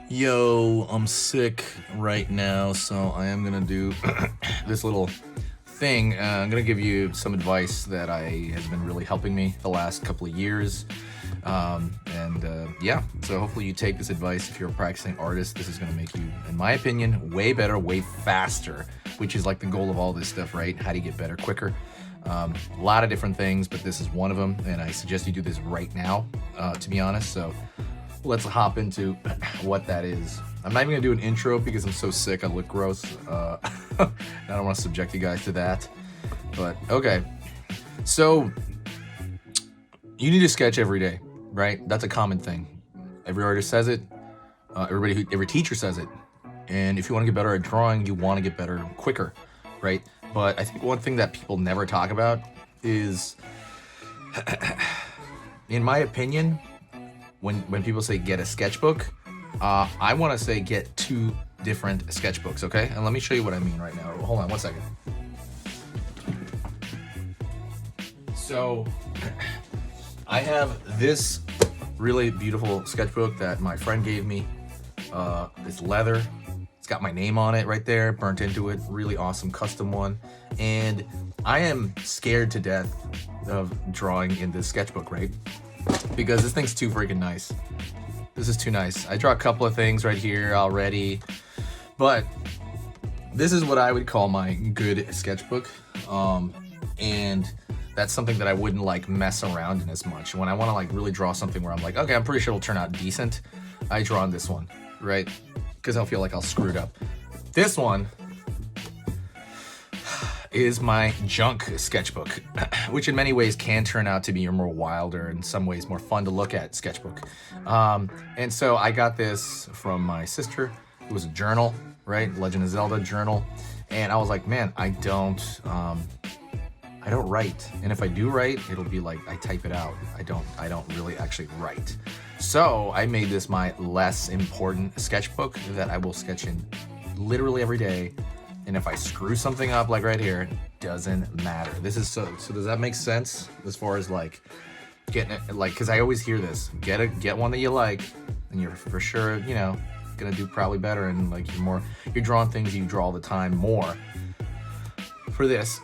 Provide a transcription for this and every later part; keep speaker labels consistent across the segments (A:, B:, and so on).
A: Yo, I'm sick right now, so I am gonna do this little thing. I'm gonna give you some advice that has been really helping me the last couple of years. Yeah, so hopefully you take this advice. If you're a practicing artist, this is gonna make you, in my opinion, way better, way faster, which is like the goal of all this stuff, right? How do you get better quicker? A lot of different things, but this is one of them, and I suggest you do this right now, to be honest. So let's hop into what that is. I'm not even gonna do an intro because I'm so sick. I look gross. I don't want to subject you guys to that. But okay, so you need to sketch every day, right? That's a common thing. Every artist says it. Every teacher says it. And if you want to get better at drawing, you want to get better quicker, right? But I think one thing that people never talk about is, in my opinion, when people say get a sketchbook, I want to say get two different sketchbooks, okay? And let me show you what I mean right now. Hold on one second. So I have this really beautiful sketchbook that my friend gave me. It's leather. It's got my name on it right there, burnt into it. Really awesome custom one. And I am scared to death of drawing in this sketchbook, right? Because this thing's too freaking nice. This is too nice. I draw a couple of things right here already, but this is what I would call my good sketchbook. And that's something that I wouldn't like mess around in as much. When I want to like really draw something where I'm like, okay, I'm pretty sure it'll turn out decent, I draw on this one, right? Because I don't feel like I'll screw it up. This one is my junk sketchbook, which in many ways can turn out to be your more wilder, in some ways more fun to look at sketchbook. And so I got this from my sister. It was a journal, right? Legend of Zelda journal. And I was like, man, I don't write. And if I do write, it'll be like I type it out. I don't really actually write. So I made this my less important sketchbook that I will sketch in literally every day. And if I screw something up like right here, it doesn't matter. This is so does that make sense as far as like getting it, like, because I always hear this, get one that you like and you're for sure, you know, gonna do probably better, and like you're drawing things you draw all the time more for this.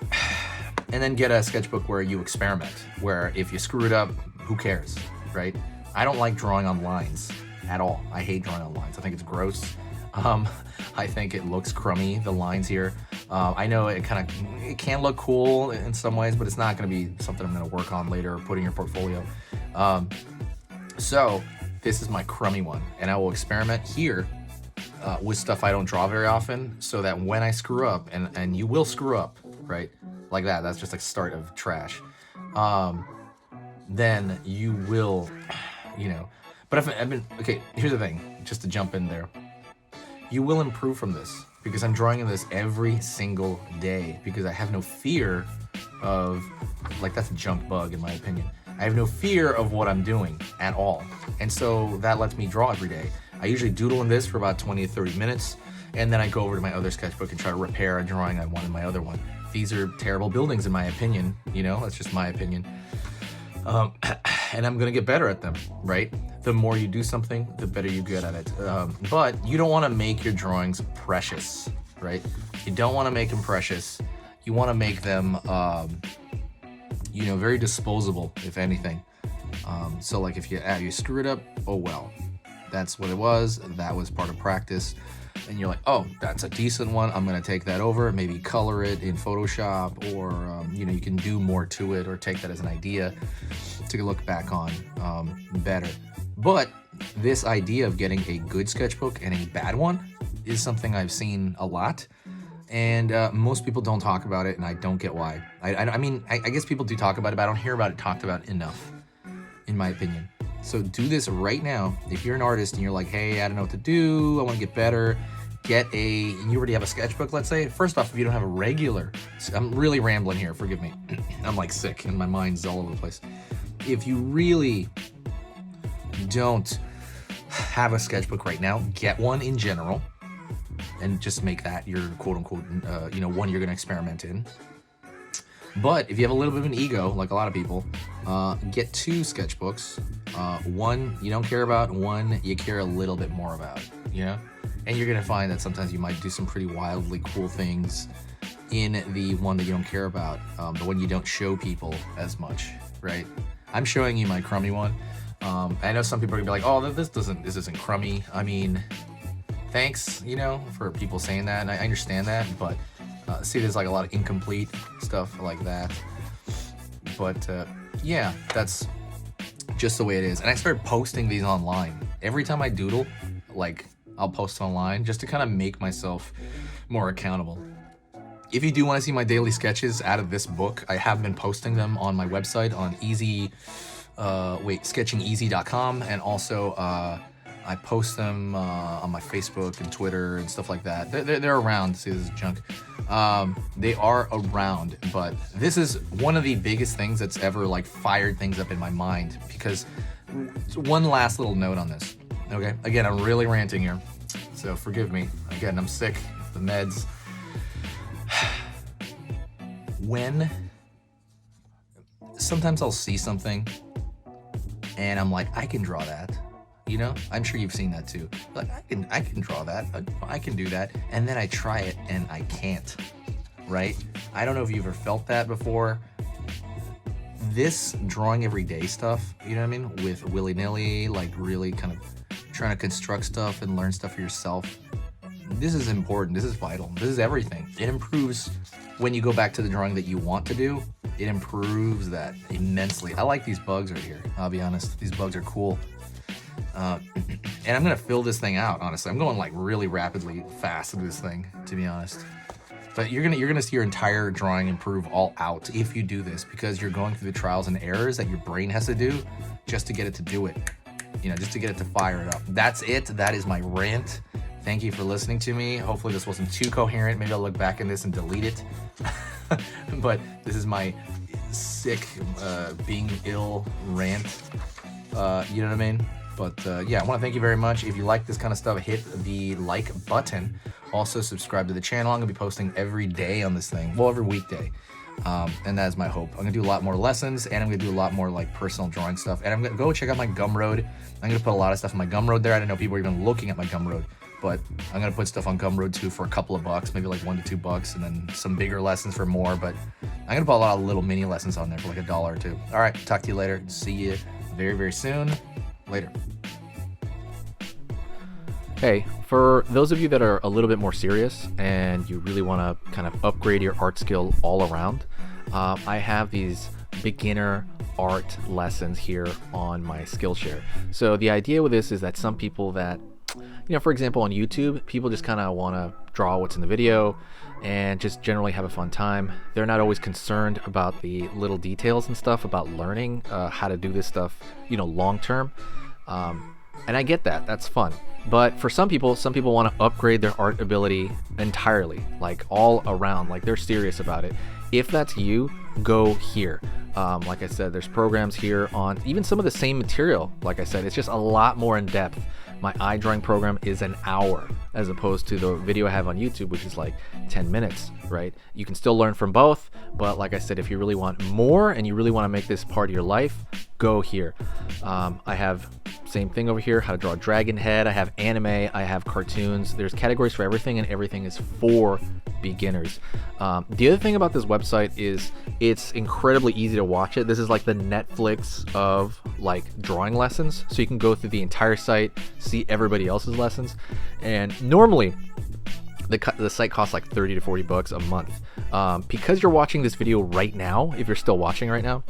A: And then get a sketchbook where you experiment, where if you screw it up, who cares, right? I don't like drawing on lines at all. I hate drawing on lines. I think it's gross. I think it looks crummy, the lines here. I know it can look cool in some ways, but it's not gonna be something I'm gonna work on later or put in your portfolio. So this is my crummy one, and I will experiment here with stuff I don't draw very often, so that when I screw up, and you will screw up, right? Like that's just a start of trash. Then you will, you know, but okay, here's the thing, just to jump in there. You will improve from this because I'm drawing in this every single day, because I have no fear of, like, that's a junk bug in my opinion. I have no fear of what I'm doing at all. And so that lets me draw every day. I usually doodle in this for about 20 to 30 minutes. And then I go over to my other sketchbook and try to repair a drawing I want in my other one. These are terrible buildings in my opinion, you know, that's just my opinion. And I'm gonna get better at them, right? The more you do something, the better you get at it. But you don't wanna make your drawings precious, right? You don't wanna make them precious. You wanna make them, you know, very disposable, if anything. So like if you screw it up, oh well. That's what it was, that was part of practice. And you're like, oh, that's a decent one, I'm gonna take that over, maybe color it in Photoshop, or you know, you can do more to it, or take that as an idea to look back on better. But this idea of getting a good sketchbook and a bad one is something I've seen a lot, and most people don't talk about it, and I don't get why. I mean, I guess people do talk about it, but I don't hear about it talked about enough, in my opinion. So do this right now. If you're an artist and you're like, hey, I don't know what to do, I want to get better, you already have a sketchbook, let's say. First off, if you don't have a regular, I'm really rambling here, forgive me. I'm like sick and my mind's all over the place. If you really don't have a sketchbook right now, get one in general and just make that your quote unquote, you know, one you're going to experiment in. But if you have a little bit of an ego, like a lot of people, get 2 sketchbooks. One you don't care about, one you care a little bit more about, you know? And you're gonna find that sometimes you might do some pretty wildly cool things in the one that you don't care about, the one you don't show people as much, right? I'm showing you my crummy one. I know some people are gonna be like, oh, this isn't crummy. I mean, thanks, you know, for people saying that, and I understand that, but see, there's like a lot of incomplete stuff like that. But yeah, that's just the way it is. And I started posting these online. Every time I doodle, like, I'll post online just to kind of make myself more accountable. If you do want to see my daily sketches out of this book, I have been posting them on my website on sketchingeasy.com, and also I post them on my Facebook and Twitter and stuff like that. They're around. See, this is junk. They are around, but this is one of the biggest things that's ever like fired things up in my mind, because one last little note on this. Okay, again, I'm really ranting here, so forgive me. Again, I'm sick, the meds. When sometimes I'll see something and I'm like, I can draw that, you know? I'm sure you've seen that too. Like, I can draw that, I can do that, and then I try it and I can't, right? I don't know if you've ever felt that before. This drawing everyday stuff, you know what I mean? With willy-nilly, like really kind of trying to construct stuff and learn stuff for yourself. This is important, this is vital, this is everything. It improves when you go back to the drawing that you want to do. It improves that immensely. I like these bugs right here, I'll be honest. These bugs are cool. And I'm gonna fill this thing out, honestly. I'm going like really rapidly fast with this thing, to be honest. But you're gonna see your entire drawing improve all out if you do this, because you're going through the trials and errors that your brain has to do just to get it to do it. You know, just to get it to fire it up. That's it, that is my rant. Thank you for listening to me. Hopefully this wasn't too coherent. Maybe I'll look back in this and delete it. But this is my sick, being ill rant. You know what I mean? But yeah, I want to thank you very much. If you like this kind of stuff, hit the like button. Also subscribe to the channel. I'm gonna be posting every day on this thing. Well, every weekday. And that is my hope. I'm gonna do a lot more lessons, and I'm gonna do a lot more like personal drawing stuff. And I'm gonna go check out my Gumroad. I'm gonna put a lot of stuff on my Gumroad there. I didn't know people were even looking at my Gumroad, but I'm gonna put stuff on Gumroad too for a couple of bucks, maybe like $1 to $2, and then some bigger lessons for more. But I'm gonna put a lot of little mini lessons on there for like $1 or $2. All right, talk to you later. See you very, very soon. Later. Hey, for those of you that are a little bit more serious and you really want to kind of upgrade your art skill all around, I have these beginner art lessons here on my Skillshare. So the idea with this is that some people that, you know, for example, on YouTube, people just kind of want to draw what's in the video and just generally have a fun time. They're not always concerned about the little details and stuff about learning how to do this stuff, you know, long term. And I get that, that's fun. But for some people want to upgrade their art ability entirely, like all around, like they're serious about it. If that's you, go here. Like I said, there's programs here on even some of the same material. Like I said, it's just a lot more in depth. My eye drawing program is an hour as opposed to the video I have on YouTube, which is like 10 minutes, right? You can still learn from both, but like I said, if you really want more and you really want to make this part of your life, go here. I have same thing over here, how to draw a dragon head. I have anime, I have cartoons. There's categories for everything, and everything is for beginners. The other thing about this website is it's incredibly easy to watch it. This is like the Netflix of like drawing lessons. So you can go through the entire site, see everybody else's lessons. And normally the site costs like $30 to $40 a month. Because you're watching this video right now, if you're still watching right now,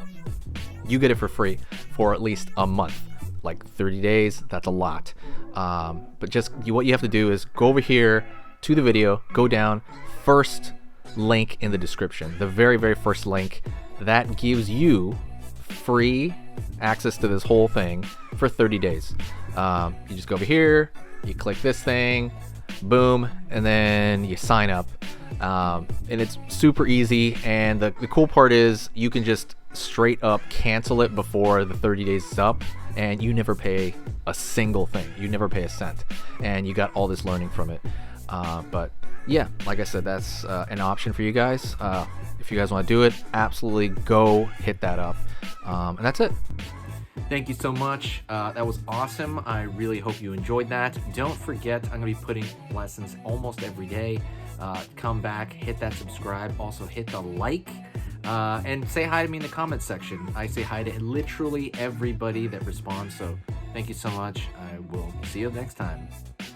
A: you get it for free for at least a month. Like 30 days, that's a lot. But just what you have to do is go over here to the video, go down, first link in the description, the very, very first link. That gives you free access to this whole thing for 30 days. You just go over here, you click this thing, boom, and then you sign up. And it's super easy, and the cool part is you can just straight up cancel it before the 30 days is up, and you never pay a single thing. You never pay a cent, and you got all this learning from it. But yeah, like I said, that's an option for you guys.
B: If you guys want to do it, absolutely go hit that up. And that's it.
A: Thank you so much. That was awesome. I really hope you enjoyed that. Don't forget, I'm going to be putting lessons almost every day. Come back, hit that subscribe, also hit the like, and say hi to me in the comments section. I say hi to literally everybody that responds, so thank you so much. I will see you next time.